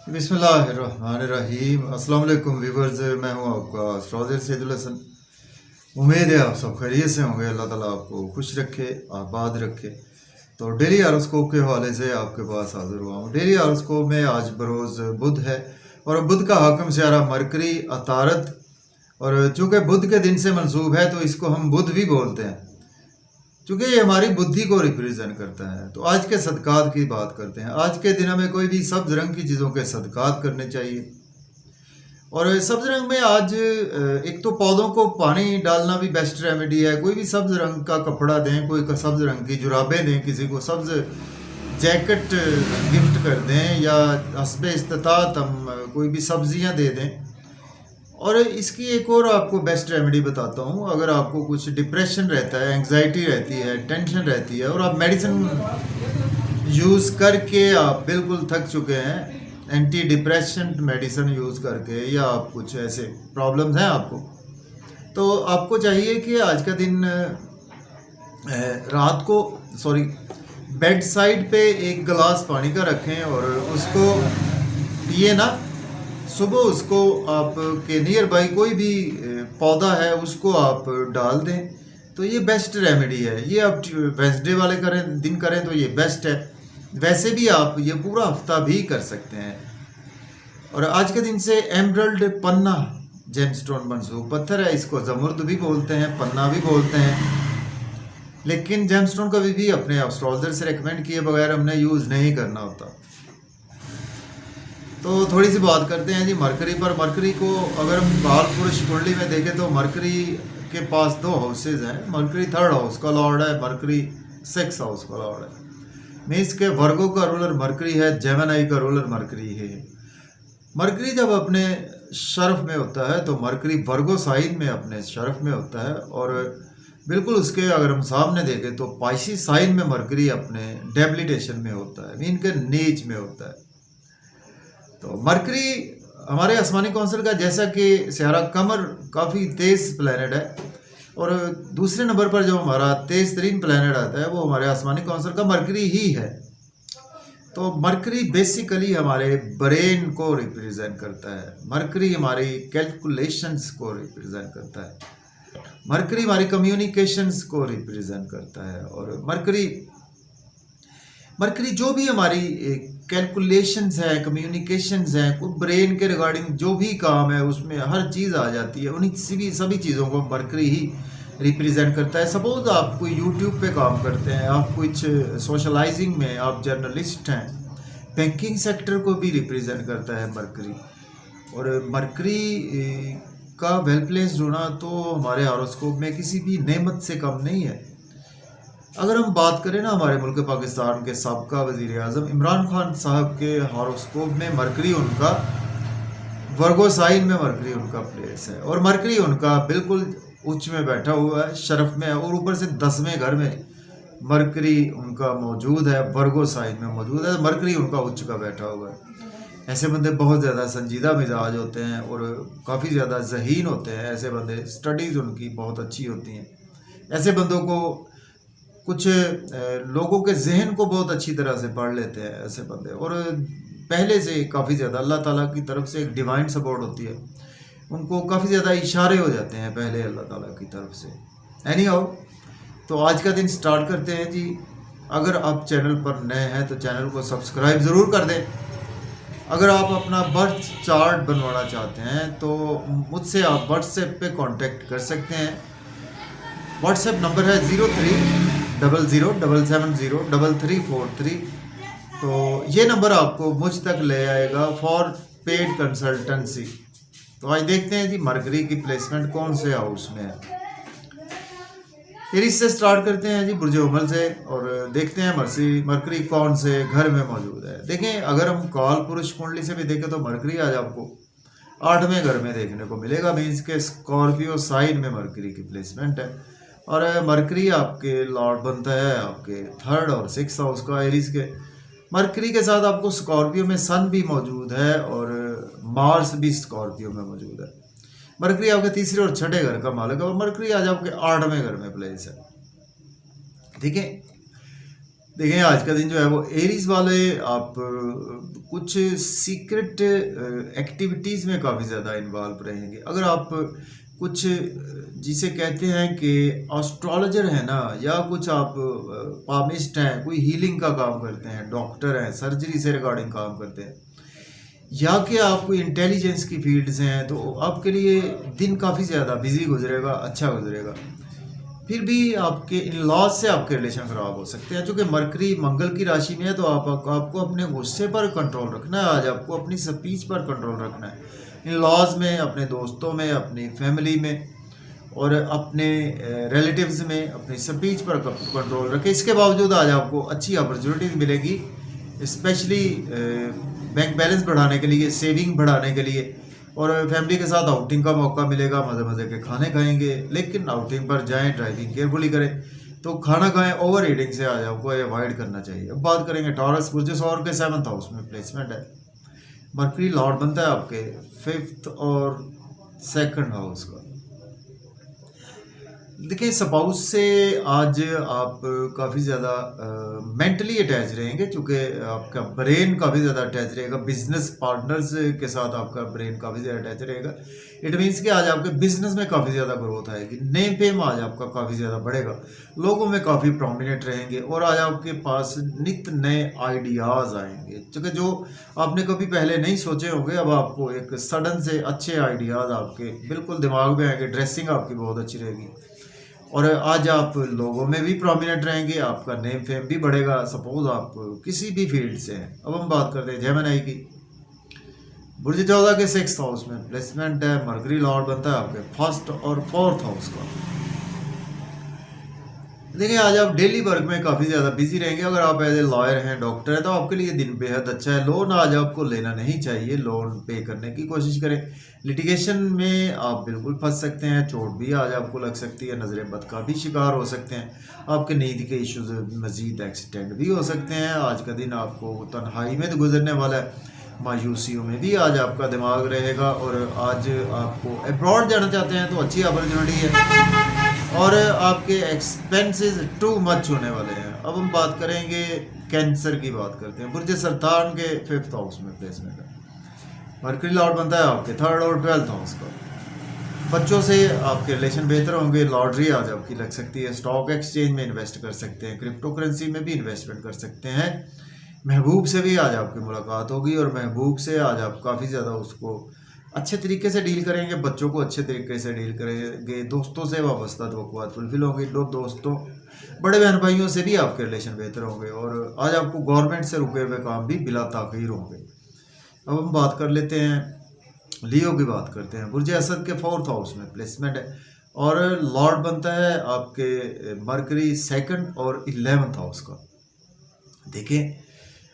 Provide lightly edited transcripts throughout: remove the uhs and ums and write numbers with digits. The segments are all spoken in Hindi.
बिस्मिल्लाहिर्रहमानिर्रहीम। अस्सलाम वालेकुम व्यूवर्स, मैं हूं आपका एस्ट्रोलॉजर सैदुल हसन। उम्मीद है आप सब खैरियत से होंगे। अल्लाह ताला आपको खुश रखे, आबाद रखे। तो डेली हॉरोस्कोप के हवाले से आपके पास हाजिर हुआ हूँ। डेली हॉरोस्कोप में आज बरोज़ बुध है और बुध का हाकिम सियारा मरकरी अतारत, और चूँकि बुध के दिन से मंसूब है तो इसको हम बुध भी बोलते हैं, चूँकि ये हमारी बुद्धि को रिप्रेजेंट करता है। तो आज के सदकात की बात करते हैं। आज के दिन हमें कोई भी सब्ज रंग की चीज़ों के सदकात करने चाहिए। और सब्ज रंग में आज एक तो पौधों को पानी डालना भी बेस्ट रेमेडी है। कोई भी सब्ज रंग का कपड़ा दें, कोई सब्ज रंग की जुराबें दें, किसी को सब्ज जैकेट गिफ्ट कर दें, या हस्बे इस्तात हम कोई भी सब्जियां दे दें। और इसकी एक और आपको बेस्ट रेमेडी बताता हूँ। अगर आपको कुछ डिप्रेशन रहता है, एंग्जाइटी रहती है, टेंशन रहती है और आप मेडिसिन यूज़ करके आप बिल्कुल थक चुके हैं, एंटी डिप्रेशन मेडिसिन यूज़ करके, या आप कुछ ऐसे प्रॉब्लम्स हैं आपको, तो आपको चाहिए कि आज का दिन रात को बेड साइड पे एक गिलास पानी का रखें और उसको पिए ना। सुबह उसको आपके नियर बाई कोई भी पौधा है उसको आप डाल दें, तो ये बेस्ट रेमेडी है। ये आप वेंसडे वाले दिन करें तो ये बेस्ट है। वैसे भी आप ये पूरा हफ्ता भी कर सकते हैं। और आज के दिन से एमरल्ड पन्ना जेमस्टोन मंसूब पत्थर है। इसको जमुर्द भी बोलते हैं, पन्ना भी बोलते हैं, लेकिन जेमस्टोन कभी भी अपने एस्ट्रोलॉजर से रेकमेंड किए बगैर हमने यूज़ नहीं करना होता। तो थोड़ी सी बात करते हैं जी मरकरी पर। मरकरी को अगर हम बाल पुरुष कुंडली में देखें तो मरकरी के पास दो हाउसेज हैं। मरकरी 3rd हाउस का लॉर्ड है, मरकरी 6th हाउस का लॉर्ड है। मीन्स के वर्गो का रूलर मरकरी है, जेमिनी का रूलर मरकरी है। मरकरी जब अपने शर्फ में होता है तो मरकरी वर्गो साइन में अपने शर्फ में होता है, और बिल्कुल उसके अगर हम सामने देखें तो पाइसिस साइन में मरकरी अपने डेबिलिटेशन में होता है, मीन के नीच में होता है। तो मरकरी हमारे आसमानी कौंसिल का, जैसा कि सियारा कमर काफ़ी तेज़ प्लैनेट है, और दूसरे नंबर पर जो हमारा तेज़ तरीन प्लैनेट आता है वो हमारे आसमानी कौंसिल का मरकरी ही है। तो मरकरी बेसिकली हमारे ब्रेन को रिप्रेजेंट करता है। मरकरी हमारी कैलकुलेशंस को रिप्रेजेंट करता है। मरकरी हमारी कम्युनिकेशंस को रिप्रेजेंट करता है। और मरकरी जो भी हमारी कैलकुलेशंस है, कम्युनिकेशंस हैं, कोई ब्रेन के रिगार्डिंग जो भी काम है उसमें हर चीज़ आ जाती है। उन्हीं सभी चीज़ों को मरकरी ही रिप्रेजेंट करता है। सपोज आप कोई यूट्यूब पे काम करते हैं, आप कुछ सोशलाइजिंग में, आप जर्नलिस्ट हैं, बैंकिंग सेक्टर को भी रिप्रेजेंट करता है मरकरी। और मरकरी का वेल प्लेस्ड होना तो हमारे हॉरोस्कोप में किसी भी नेमत से कम नहीं है। अगर हम बात करें ना हमारे मुल्क पाकिस्तान के साबका वज़ीर आज़म इमरान खान साहब के हॉरोस्कोप में मरकरी उनका वर्गो साइन में मरकरी उनका प्लेस है, और मरकरी उनका बिल्कुल उच्च में बैठा हुआ है, शरफ में है, और ऊपर से 10वें घर में मरकरी उनका मौजूद है, वर्गो साइन में मौजूद है। मरकरी उनका उच्च का बैठा हुआ है। ऐसे बंदे बहुत ज़्यादा संजीदा मिजाज होते हैं और काफ़ी ज़्यादा ज़हीन होते हैं। ऐसे बंदे, स्टडीज़ उनकी बहुत अच्छी होती हैं। ऐसे बंदों को कुछ लोगों के जहन को बहुत अच्छी तरह से पढ़ लेते हैं ऐसे बंदे, और पहले से काफ़ी ज़्यादा अल्लाह ताला की तरफ से एक डिवाइन सपोर्ट होती है। उनको काफ़ी ज़्यादा इशारे हो जाते हैं पहले अल्लाह ताला की तरफ से। एनी हाउ, तो आज का दिन स्टार्ट करते हैं जी। अगर आप चैनल पर नए हैं तो चैनल को सब्सक्राइब ज़रूर कर दें। अगर आप अपना बर्थ चार्ट बनवाना चाहते हैं तो मुझसे आप व्हाट्सएप पे कांटेक्ट कर सकते हैं। व्हाट्सएप नंबर है 0300770343। तो ये नंबर आपको मुझ तक ले आएगा फॉर पेड कंसल्टेंसी। तो आज देखते हैं जी मरकरी की प्लेसमेंट कौन से हाउस में है। एरीज से स्टार्ट करते हैं जी, बुर्ज उमल से, और देखते हैं मरकरी कौन से घर में मौजूद है। देखें, अगर हम काल पुरुष कुंडली से भी देखें तो मरकरी आज आपको 8वें घर में देखने को मिलेगा। मीन्स के स्कॉर्पियो साइन में मरकरी की प्लेसमेंट है, और मरकरी आपके लॉर्ड बनता है आपके 3rd और 6th हाउस का, एरीज के। मरकरी के साथ आपको स्कॉर्पियो में सन भी मौजूद है और मार्स भी स्कॉर्पियो में मौजूद है। मरकरी आपके 3रे और 6ठे घर का मालिक है, और मरकरी आज आपके 8वें घर में प्लेस है। ठीक है, देखिए आज का दिन जो है वो एरीज वाले आप कुछ सीक्रेट एक्टिविटीज़ में काफ़ी ज़्यादा इन्वॉल्व रहेंगे। अगर आप कुछ जिसे कहते हैं कि एस्ट्रोलॉजर है ना, या कुछ आप पामिस्ट हैं, कोई हीलिंग का काम करते हैं, डॉक्टर हैं, सर्जरी से रिगार्डिंग काम करते हैं, या कि आप कोई इंटेलिजेंस की फील्ड से हैं, तो आपके लिए दिन काफ़ी ज़्यादा बिजी गुजरेगा, अच्छा गुजरेगा। फिर भी आपके इन लॉज से आपके रिलेशन ख़राब हो सकते हैं, चूँकि मरकरी मंगल की राशि में है, तो आपको अपने गुस्से पर कंट्रोल रखना है। आज आपको अपनी स्पीच पर कंट्रोल रखना है, इन लॉज में, अपने दोस्तों में, अपनी फैमिली में और अपने रिलेटिव्स में अपनी स्पीच पर कंट्रोल रखें। इसके बावजूद आज आपको अच्छी अपॉर्चुनिटीज मिलेगी, स्पेशली बैंक बैलेंस बढ़ाने के लिए, सेविंग बढ़ाने के लिए, और फैमिली के साथ आउटिंग का मौका मिलेगा। मज़े मज़े के खाने खाएंगे, लेकिन आउटिंग पर जाएं, ड्राइविंग केयरफुली करें। तो खाना खाएं, ओवर ईटिंग से आज आपको अवॉइड करना चाहिए। अब बात करेंगे टॉरस, बुर्ज सौर के 7th हाउस में प्लेसमेंट है। मरकरी लॉर्ड बनता है आपके 5th और 2nd हाउस का। देखिए स्पाउस से आज आप काफ़ी ज़्यादा मेंटली अटैच रहेंगे, चूँकि आपका ब्रेन काफ़ी ज़्यादा अटैच रहेगा। बिजनेस पार्टनर्स के साथ आपका ब्रेन काफ़ी ज़्यादा अटैच रहेगा। इट मीन्स कि आज आपके बिजनेस में काफ़ी ज़्यादा ग्रोथ आएगी। नेम फेम आज आपका काफ़ी ज़्यादा बढ़ेगा, लोगों में काफ़ी प्रोमिनेंट रहेंगे, और आज आपके पास नित्य नए आइडियाज़ आएंगे, क्योंकि जो आपने कभी पहले नहीं सोचे होंगे, अब आपको एक सडन से अच्छे आइडियाज़ आपके बिल्कुल दिमाग में आएंगे। ड्रेसिंग आपकी बहुत अच्छी रहेगी, और आज आप लोगों में भी प्रोमिनेंट रहेंगे, आपका नेम फेम भी बढ़ेगा। सपोज आप किसी भी फील्ड से हैं। अब हम बात करते हैं जेमिनी की। बुर्ज 14 के 6th हाउस में प्लेसमेंट है। मरकरी लॉर्ड बनता है आपके 1st और 4th हाउस का। देखिए आज आप डेली वर्क में काफ़ी ज़्यादा बिजी रहेंगे। अगर आप एज ए लॉयर हैं, डॉक्टर हैं, तो आपके लिए दिन बेहद अच्छा है। लोन आज आपको लेना नहीं चाहिए, लोन पे करने की कोशिश करें। लिटिगेशन में आप बिल्कुल फंस सकते हैं, चोट भी आज आपको लग सकती है, नज़र बद का भी शिकार हो सकते हैं, आपके नींद के इश्यूज मज़ीद एक्सटेंड भी हो सकते हैं। आज का दिन आपको तन्हाई में तो गुजरने वाला है, मायूसियों में भी आज आपका दिमाग रहेगा। और आज आपको अब्रॉड जाना चाहते हैं तो अच्छी अपॉर्चुनिटी है, और आपके एक्सपेंसेस टू मच होने वाले हैं। अब हम बात करेंगे कैंसर की, बात करते हैं। बुर्ज सरतान के 5th हाउस में प्लेसमेंट है। मरकरी लॉर्ड बनता है आपके 3rd और 12th हाउस का। बच्चों से आपके रिलेशन बेहतर होंगे। लॉटरी आज आपकी लग सकती है। स्टॉक एक्सचेंज में इन्वेस्ट कर सकते हैं, क्रिप्टो करेंसी में भी इन्वेस्टमेंट कर सकते हैं। महबूब से भी आज आपकी मुलाकात होगी, और महबूब से आज आप काफ़ी ज़्यादा उसको अच्छे तरीके से डील करेंगे, बच्चों को अच्छे तरीके से डील करेंगे। दोस्तों से वाबस्ता तवक्कुआत फुलफिल होंगे। दोस्तों, बड़े बहन भाइयों से भी आपके रिलेशन बेहतर होंगे, और आज आपको गवर्नमेंट से रुके हुए काम भी बिला ताख़ीर होंगे। अब हम बात कर लेते हैं लियो की, बात करते हैं। बुर्ज असद के 4th हाउस में प्लेसमेंट है, और लॉर्ड बनता है आपके मरकरी 2nd और 11th हाउस का। देखें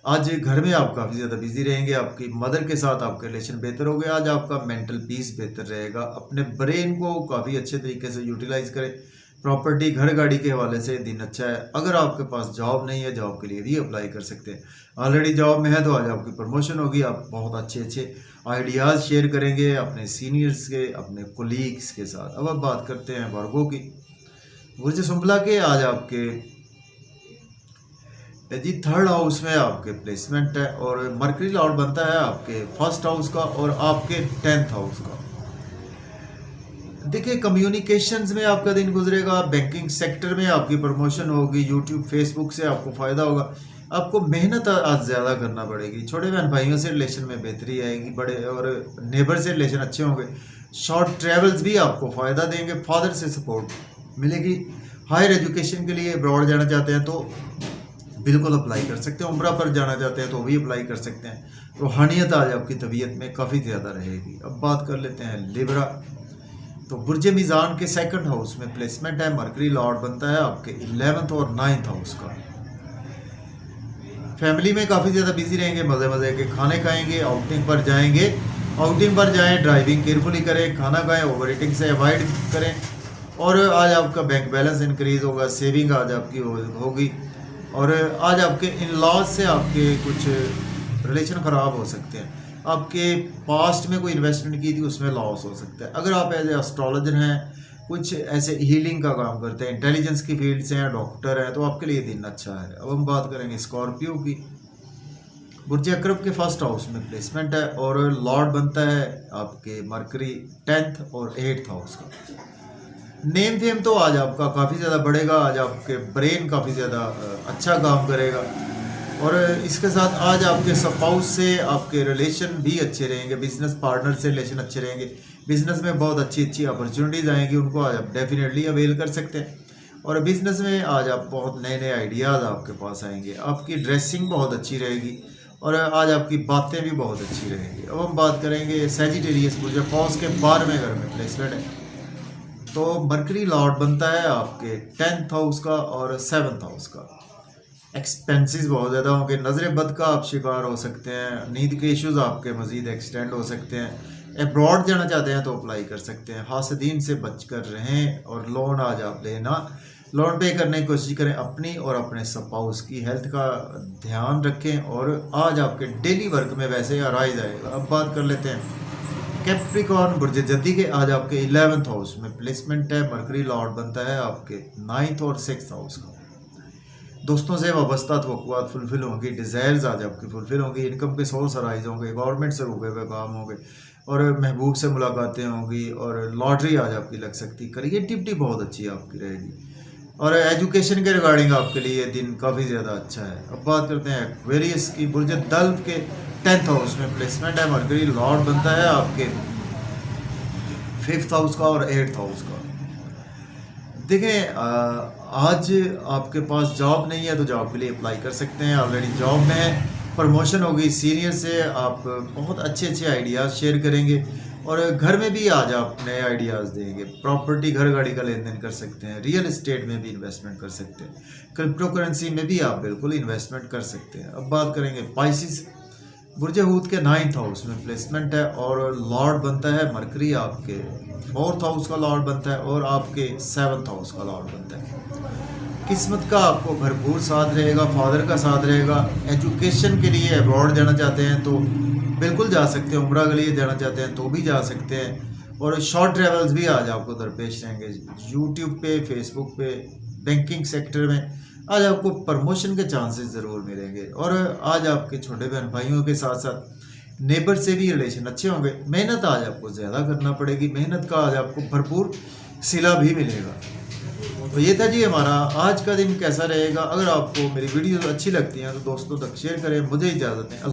आज घर में आप काफ़ी ज़्यादा बिजी रहेंगे। आपकी मदर के साथ आपके रिलेशन बेहतर हो गए। आज आपका मेंटल पीस बेहतर रहेगा। अपने ब्रेन को काफ़ी अच्छे तरीके से यूटिलाइज करें। प्रॉपर्टी, घर, गाड़ी के हवाले से दिन अच्छा है। अगर आपके पास जॉब नहीं है, जॉब के लिए भी अप्लाई कर सकते हैं। ऑलरेडी जॉब में है तो आज आपकी प्रमोशन होगी। आप बहुत अच्छे अच्छे आइडियाज़ शेयर करेंगे अपने सीनियर्स के, अपने कोलीग्स के साथ। अब आप बात करते हैं वर्गो की। बुर्ज सुंबला के आज आपके जी 3rd हाउस में आपके प्लेसमेंट है, और मरकरी लॉर्ड बनता है आपके 1st हाउस का और आपके 10th हाउस का। देखिए कम्युनिकेशंस में आपका दिन गुजरेगा। बैंकिंग सेक्टर में आपकी प्रमोशन होगी। यूट्यूब, फेसबुक से आपको फ़ायदा होगा। आपको मेहनत आज ज़्यादा करना पड़ेगी। छोटे बहन भाइयों से रिलेशन में बेहतरी आएगी। बड़े और नेबर से रिलेशन अच्छे होंगे। शॉर्ट ट्रैवल्स भी आपको फ़ायदा देंगे। फादर से सपोर्ट मिलेगी। हायर एजुकेशन के लिए अब्रॉड जाना चाहते हैं तो बिल्कुल अप्लाई कर सकते हैं। उम्रा पर जाना चाहते हैं तो भी अप्लाई कर सकते हैं। रूहानियत आज आपकी तबीयत में काफ़ी ज़्यादा रहेगी। अब बात कर लेते हैं लिब्रा। तो बुर्ज मीज़ान के 2nd हाउस में प्लेसमेंट है। मरकरी लॉर्ड बनता है आपके 11th और 9th हाउस का। फैमिली में काफ़ी ज़्यादा बिजी रहेंगे। मज़े मज़े के खाने खाएंगे, आउटिंग पर जाएंगे। आउटिंग पर जाएं, ड्राइविंग केयरफुली करें, खाना खाएं, ओवर ईटिंग से अवॉइड करें। और आज आपका बैंक बैलेंस इंक्रीज़ होगा। सेविंग आज आपकी होगी। और आज आपके इन लॉज से आपके कुछ रिलेशन ख़राब हो सकते हैं। आपके पास्ट में कोई इन्वेस्टमेंट की थी, उसमें लॉस हो सकता है। अगर आप एज ए एस्ट्रोलॉजर हैं, कुछ ऐसे हीलिंग का काम करते हैं, इंटेलिजेंस की फील्ड से हैं, डॉक्टर हैं, तो आपके लिए दिन अच्छा है। अब हम बात करेंगे स्कॉर्पियो की। बुर्ज अकरब के फर्स्ट हाउस में प्लेसमेंट है और लॉर्ड बनता है आपके मरकरी 10th और 8th हाउस का। नेम फेम तो आज आपका काफ़ी ज़्यादा बढ़ेगा, आज आपके ब्रेन काफ़ी ज़्यादा अच्छा काम करेगा और इसके साथ आज आपके स्पाउस से आपके रिलेशन भी अच्छे रहेंगे, बिजनेस पार्टनर से रिलेशन अच्छे रहेंगे, बिजनेस में बहुत अच्छी अच्छी अपॉर्चुनिटीज़ आएंगी, उनको आज आप डेफिनेटली अवेल कर सकते हैं और बिजनेस में आज आप बहुत नए नए आइडियाज़ आपके पास आएंगे। आपकी ड्रेसिंग बहुत अच्छी रहेगी और आज आपकी बातें भी बहुत अच्छी रहेंगी। अब हम बात करेंगे सेजिटेरियस बुर्ज पॉज के 12वें घर में प्लेसमेंट है, तो मरकरी लॉर्ड बनता है आपके 10th हाउस का और 7th हाउस का। एक्सपेंसेस बहुत ज़्यादा होंगे, नज़र बद का आप शिकार हो सकते हैं, नींद के इश्यूज आपके मज़ीद एक्सटेंड हो सकते हैं। अब्रॉड जाना चाहते हैं तो अप्लाई कर सकते हैं। हासदीन से बचकर रहें और लोन आज आप लेना, लोन पे करने की कोशिश करें, अपनी और अपने स्पाउस की हेल्थ का ध्यान रखें और आज आपके डेली वर्क में वैसे राइज आएगा। अब बात कर लेते हैं कैप्रिकॉर्न बुर्ज जद्दी के। आज आपके 11th हाउस में प्लेसमेंट है, मरकरी लॉर्ड बनता है आपके 9th और 6th हाउस का। दोस्तों से वाबस्ता तवक्कुआत फुलफिल होंगी, डिज़ायर्स आज आपकी फुलफिल होंगी, इनकम के सोर्स राइज होंगे, गवर्नमेंट से रुके हुए काम होंगे और महबूब से मुलाकातें होंगी और लॉटरी आज आपकी लग सकती। क्रिएटिविटी बहुत अच्छी आपकी रहेगी और एजुकेशन के रिगार्डिंग आपके लिए दिन काफ़ी ज़्यादा अच्छा है। अब बात करते हैं एक्वेरियस की। बुर्ज दल्फ के 10th हाउस में प्लेसमेंट है, मरकरी लॉर्ड बनता है आपके 5th हाउस का और 8th हाउस का। देखें आज आपके पास जॉब नहीं है तो जॉब के लिए अप्लाई कर सकते हैं, ऑलरेडी जॉब में है, प्रमोशन होगी, सीनियर से आप बहुत अच्छे अच्छे आइडियाज़ शेयर करेंगे और घर में भी आज आप नए आइडियाज़ देंगे। प्रॉपर्टी घर गाड़ी का लेन देन कर सकते हैं, रियल एस्टेट में भी इन्वेस्टमेंट कर सकते हैं, क्रिप्टो करेंसी में भी आप बिल्कुल इन्वेस्टमेंट कर सकते हैं। अब बात करेंगे पाइसिस। बुर्ज हूत के 9th हाउस में प्लेसमेंट है और लॉर्ड बनता है मरकरी आपके 4th हाउस का लॉर्ड बनता है और आपके 7th हाउस का लॉर्ड बनता है। किस्मत का आपको भरपूर साथ रहेगा, फादर का साथ रहेगा। एजुकेशन के लिए अब्रॉड जाना चाहते हैं तो बिल्कुल जा सकते हैं, उम्रा के लिए जाना चाहते हैं तो भी जा सकते हैं और शॉर्ट ट्रेवल्स भी आज आपको दरपेश रहेंगे। यूट्यूब पे, फेसबुक पे, बैंकिंग सेक्टर में आज आपको प्रमोशन के चांसेस ज़रूर मिलेंगे और आज आपके छोटे बहन भाइयों के साथ साथ नेबर से भी रिलेशन अच्छे होंगे। मेहनत आज आपको ज़्यादा करना पड़ेगी, मेहनत का आज आपको भरपूर सिला भी मिलेगा। तो ये था जी हमारा आज का दिन कैसा रहेगा। अगर आपको मेरी वीडियो अच्छी लगती हैं तो दोस्तों तक शेयर करें। मुझे इजाज़त दें।